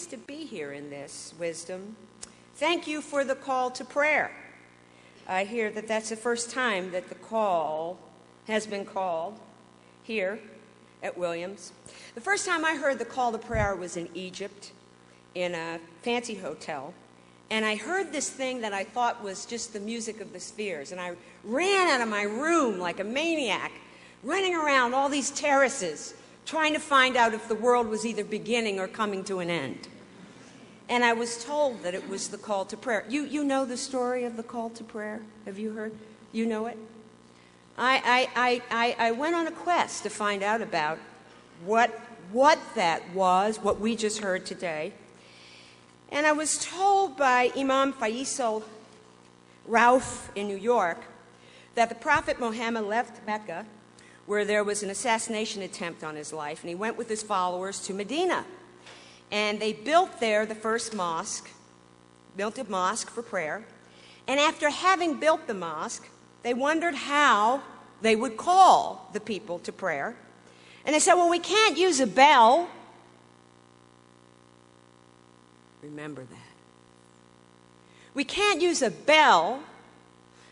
pleased to be here in this wisdom. Thank you for the call to prayer. I hear that that's the first time that the call has been called here at Williams. The first time I heard the call to prayer was in Egypt in a fancy hotel. And I heard this thing that I thought was just the music of the spheres. And I ran out of my room like a maniac, running around all these terraces, trying to find out if the world was either beginning or coming to an end. And I was told that it was the call to prayer. You know the story of the call to prayer? Have you heard? You know it? I went on a quest to find out about what that was, what we just heard today. And I was told by Imam Faisal Rauf in New York that the Prophet Muhammad left Mecca, where there was an assassination attempt on his life, and he went with his followers to Medina. And they built there the first mosque, built a mosque for prayer. And after having built the mosque, they wondered how they would call the people to prayer. And they said, well, we can't use a bell. Remember that. We can't use a bell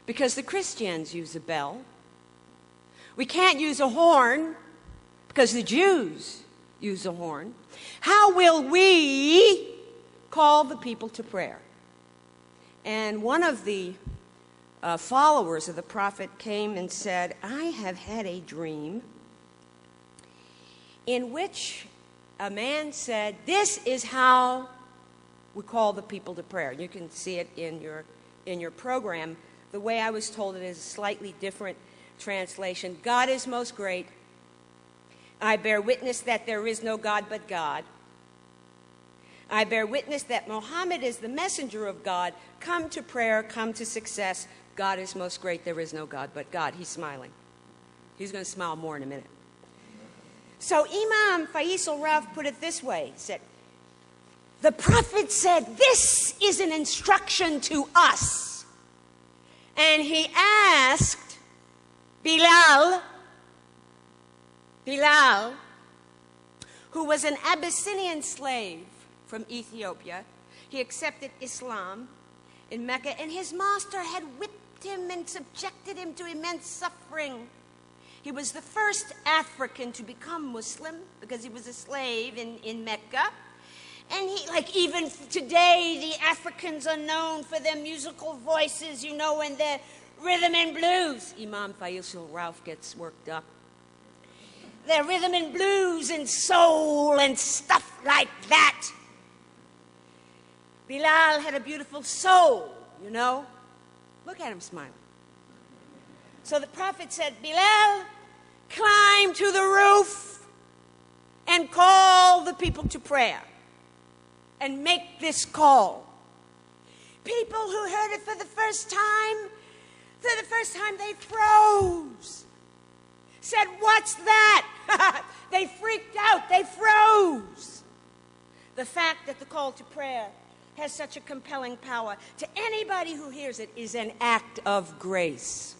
because the Christians use a bell. We can't use a horn because the Jews use a horn. How will we call the people to prayer? And one of the followers of the prophet came and said, I have had a dream in which a man said, this is how we call the people to prayer. You can see it in your program. The way I was told it is a slightly different translation. God is most great. I bear witness that there is no God but God. I bear witness that Muhammad is the messenger of God. Come to prayer, come to success. God is most great. There is no God but God. He's smiling. He's going to smile more in a minute. So Imam Faisal Rauf put it this way. He said, the prophet said, this is an instruction to us. And he asked Bilal, who was an Abyssinian slave from Ethiopia. He accepted Islam in Mecca, and his master had whipped him and subjected him to immense suffering. He was the first African to become Muslim because he was a slave in Mecca. And he, like even today, the Africans are known for their musical voices, you know, and their rhythm and blues. Imam Faisal Rauf gets worked up. Their rhythm and blues and soul and stuff like that. Bilal had a beautiful soul, you know. Look at him smiling. So the prophet said, Bilal, climb to the roof and call the people to prayer. And make this call. People who heard it for the first time, they froze. Said, what's that? They freaked out. They froze. The fact that the call to prayer has such a compelling power to anybody who hears it is an act of grace.